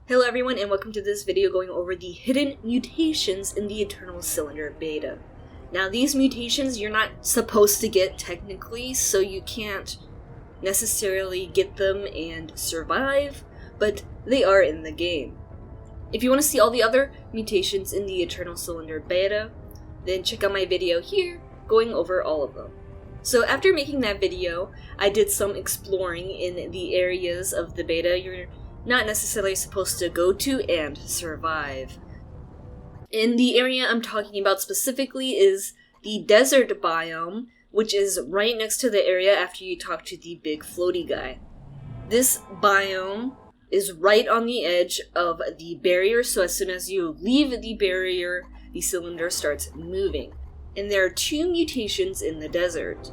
Hello everyone and welcome to this video going over the hidden mutations in the Eternal Cylinder beta. Now these mutations you're not supposed to get technically, so you can't necessarily get them and survive, but they are in the game. If you want to see all the other mutations in the Eternal Cylinder beta, then check out my video here going over all of them. So after making that video, I did some exploring in the areas of the beta you're not necessarily supposed to go to and survive. And the area I'm talking about specifically is the Desert Biome, which is right next to the area after you talk to the big floaty guy. This biome is right on the edge of the barrier, so as soon as you leave the barrier, the cylinder starts moving. And there are 2 mutations in the desert.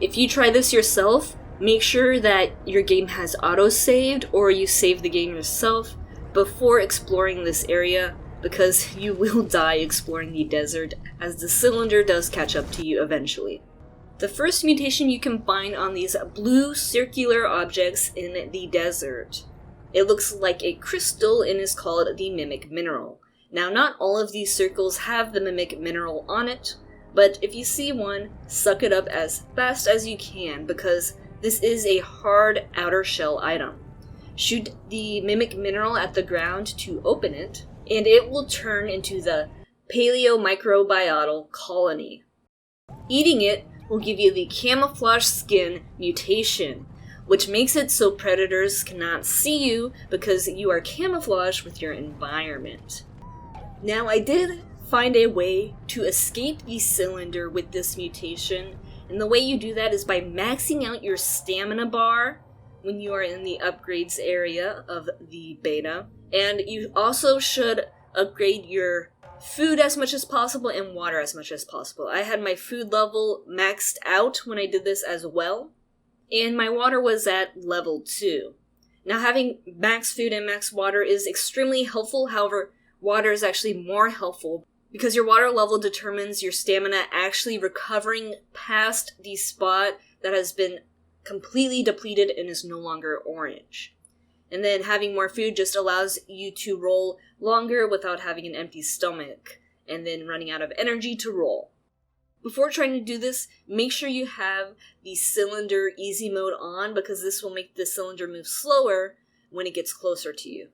If you try this yourself, make sure that your game has auto-saved or you save the game yourself before exploring this area, because you will die exploring the desert as the cylinder does catch up to you eventually. The first mutation you can find on these blue circular objects in the desert. It looks like a crystal and is called the Mimic Mineral. Now not all of these circles have the Mimic Mineral on it, but if you see one, suck it up as fast as you can because this is a hard outer shell item. Shoot the Mimic Mineral at the ground to open it, and it will turn into the Paleomicrobiota colony. Eating it will give you the Camouflage Skin Mutation, which makes it so predators cannot see you because you are camouflaged with your environment. Now I did find a way to escape the cylinder with this mutation, and the way you do that is by maxing out your stamina bar when you are in the upgrades area of the beta. And you also should upgrade your food as much as possible and water as much as possible. I had my food level maxed out when I did this as well, and my water was at level 2. Now having max food and max water is extremely helpful, however, water is actually more helpful because your water level determines your stamina actually recovering past the spot that has been completely depleted and is no longer orange. And then having more food just allows you to roll longer without having an empty stomach and then running out of energy to roll. Before trying to do this, make sure you have the cylinder easy mode on because this will make the cylinder move slower when it gets closer to you.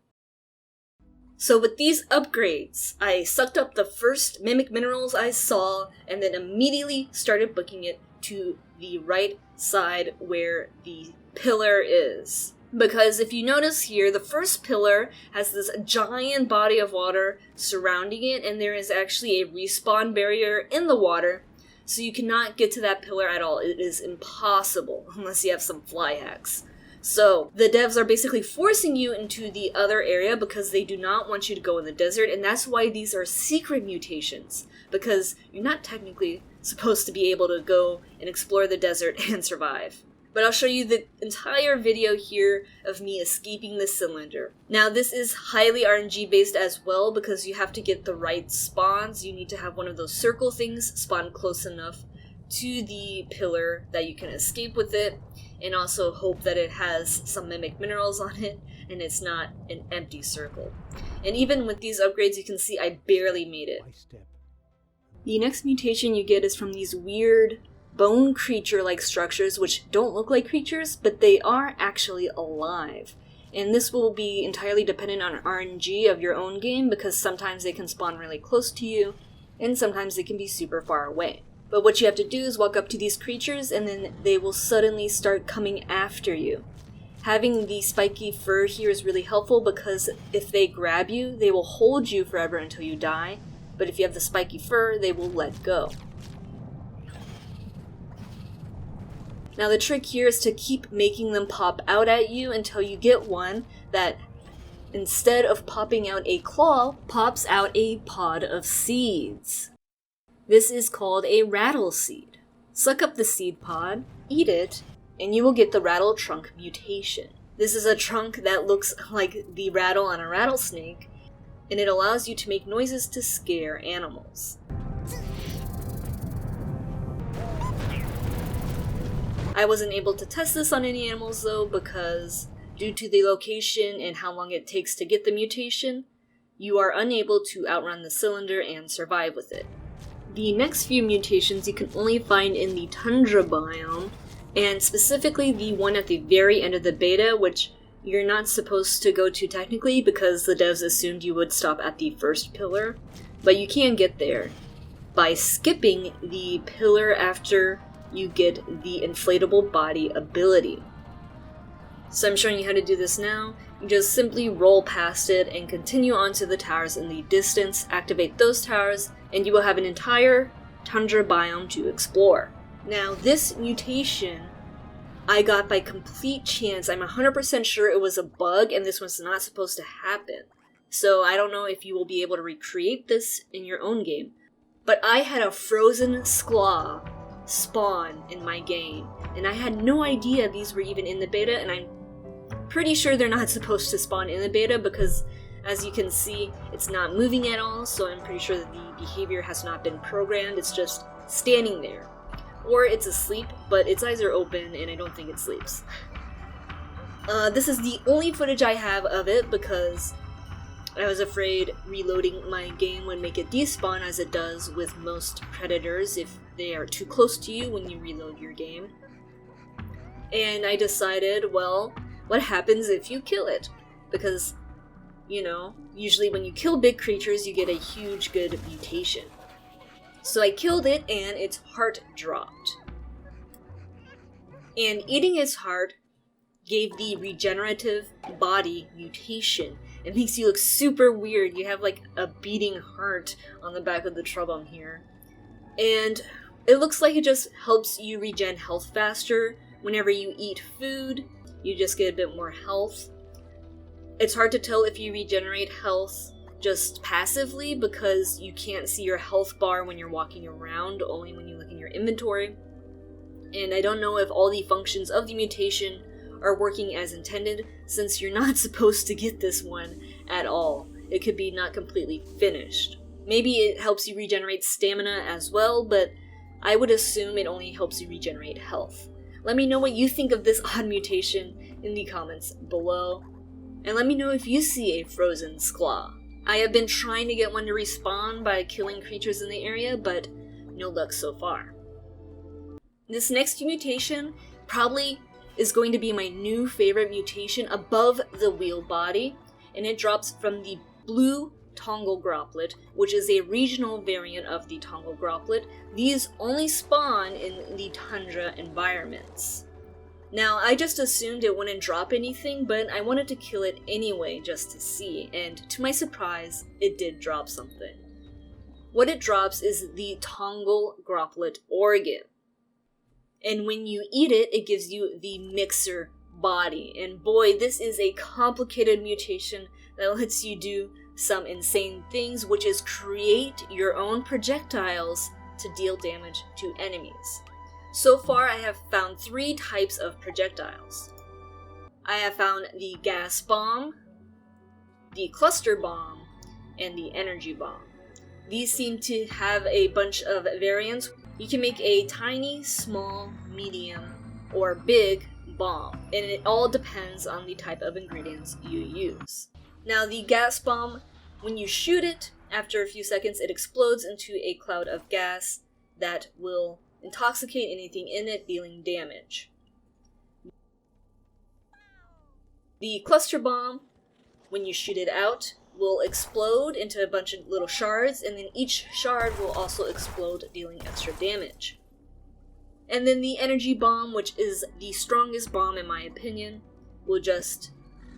So with these upgrades, I sucked up the first Mimic Minerals I saw and then immediately started booking it to the right side where the pillar is. Because if you notice here, the first pillar has this giant body of water surrounding it, and there is actually a respawn barrier in the water, so you cannot get to that pillar at all. It is impossible unless you have some fly hacks. So the devs are basically forcing you into the other area because they do not want you to go in the desert, and that's why these are secret mutations, because you're not technically supposed to be able to go and explore the desert and survive. But I'll show you the entire video here of me escaping the cylinder. Now this is highly RNG based as well because you have to get the right spawns. You need to have one of those circle things spawn close enough to the pillar that you can escape with it, and also hope that it has some Mimic Minerals on it and it's not an empty circle. And even with these upgrades you can see I barely made it. The next mutation you get is from these weird bone creature-like structures which don't look like creatures, but they are actually alive. And this will be entirely dependent on RNG of your own game because sometimes they can spawn really close to you and sometimes they can be super far away. But what you have to do is walk up to these creatures and then they will suddenly start coming after you. Having the spiky fur here is really helpful because if they grab you, they will hold you forever until you die. But if you have the spiky fur, they will let go. Now the trick here is to keep making them pop out at you until you get one that, instead of popping out a claw, pops out a pod of seeds. This is called a rattle seed. Suck up the seed pod, eat it, and you will get the rattle trunk mutation. This is a trunk that looks like the rattle on a rattlesnake, and it allows you to make noises to scare animals. I wasn't able to test this on any animals though because Due to the location and how long it takes to get the mutation, you are unable to outrun the cylinder and survive with it. The next few mutations you can only find in the Tundra biome, and specifically the one at the very end of the beta, which you're not supposed to go to technically because the devs assumed you would stop at the first pillar, but you can get there by skipping the pillar after you get the inflatable body ability. So I'm showing you how to do this now. You just simply roll past it and continue onto the towers in the distance, activate those towers, and you will have an entire Tundra biome to explore. Now, this mutation I got by complete chance. I'm 100% sure it was a bug and this was not supposed to happen. So I don't know if you will be able to recreate this in your own game. But I had a frozen Skla spawn in my game, and I had no idea these were even in the beta, and I'm pretty sure they're not supposed to spawn in the beta because, as you can see, it's not moving at all, so I'm pretty sure that the behavior has not been programmed. It's just standing there. Or it's asleep, but its eyes are open and I don't think it sleeps. This is the only footage I have of it because I was afraid reloading my game would make it despawn, as it does with most predators if they are too close to you when you reload your game. And I decided, well, what happens if you kill it? Because, you know, usually when you kill big creatures, you get a huge good mutation. So I killed it and its heart dropped. And eating its heart gave the regenerative body mutation. It makes you look super weird. You have like a beating heart on the back of the trouble here. And it looks like it just helps you regen health faster. Whenever you eat food, you just get a bit more health. It's hard to tell if you regenerate health just passively because you can't see your health bar when you're walking around, only when you look in your inventory. And I don't know if all the functions of the mutation are working as intended, since you're not supposed to get this one at all. It could be not completely finished. Maybe it helps you regenerate stamina as well, but I would assume it only helps you regenerate health. Let me know what you think of this odd mutation in the comments below, and let me know if you see a frozen Skla. I have been trying to get one to respawn by killing creatures in the area, but no luck so far. This next mutation probably is going to be my new favorite mutation above the wheel body, and it drops from the blue Tongal Groplet, which is a regional variant of the Tongal Groplet. These only spawn in the tundra environments. Now, I just assumed it wouldn't drop anything, but I wanted to kill it anyway just to see, and to my surprise, it did drop something. What it drops is the Tongal Groplet organ. And when you eat it, it gives you the Mixer body. And boy, this is a complicated mutation that lets you do some insane things, which is create your own projectiles to deal damage to enemies. So far, I have found 3 types of projectiles. I have found the gas bomb, the cluster bomb, and the energy bomb. These seem to have a bunch of variants. You can make a tiny, small, medium, or big bomb, and it all depends on the type of ingredients you use. Now, the gas bomb, when you shoot it, after a few seconds it explodes into a cloud of gas that will intoxicate anything in it, dealing damage. The cluster bomb, when you shoot it out, will explode into a bunch of little shards, and then each shard will also explode, dealing extra damage. And then the energy bomb, which is the strongest bomb in my opinion, will just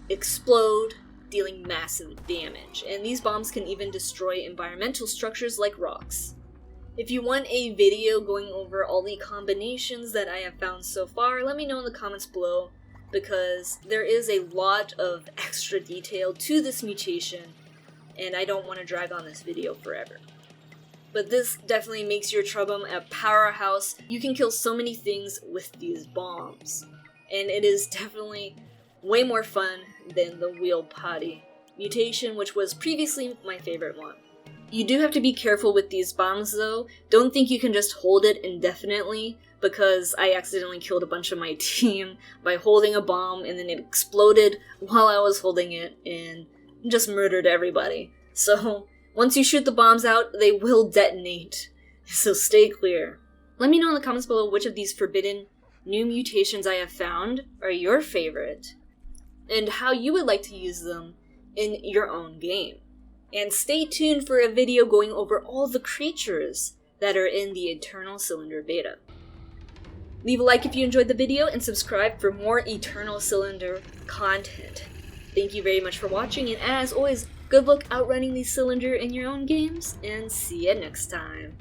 explode, dealing massive damage. And these bombs can even destroy environmental structures like rocks. If you want a video going over all the combinations that I have found so far, let me know in the comments below, because there is a lot of extra detail to this mutation, and I don't want to drag on this video forever. But this definitely makes your Trouble a powerhouse. You can kill so many things with these bombs, and it is definitely way more fun than the Wheel Potty mutation, which was previously my favorite one. You do have to be careful with these bombs though. Don't think you can just hold it indefinitely, because I accidentally killed a bunch of my team by holding a bomb, and then it exploded while I was holding it and just murdered everybody. So once you shoot the bombs out, they will detonate, so stay clear. Let me know in the comments below which of these forbidden new mutations I have found are your favorite, and how you would like to use them in your own game. And stay tuned for a video going over all the creatures that are in the Eternal Cylinder beta. Leave a like if you enjoyed the video, and subscribe for more Eternal Cylinder content. Thank you very much for watching, and as always, good luck outrunning the Cylinder in your own games, and see you next time.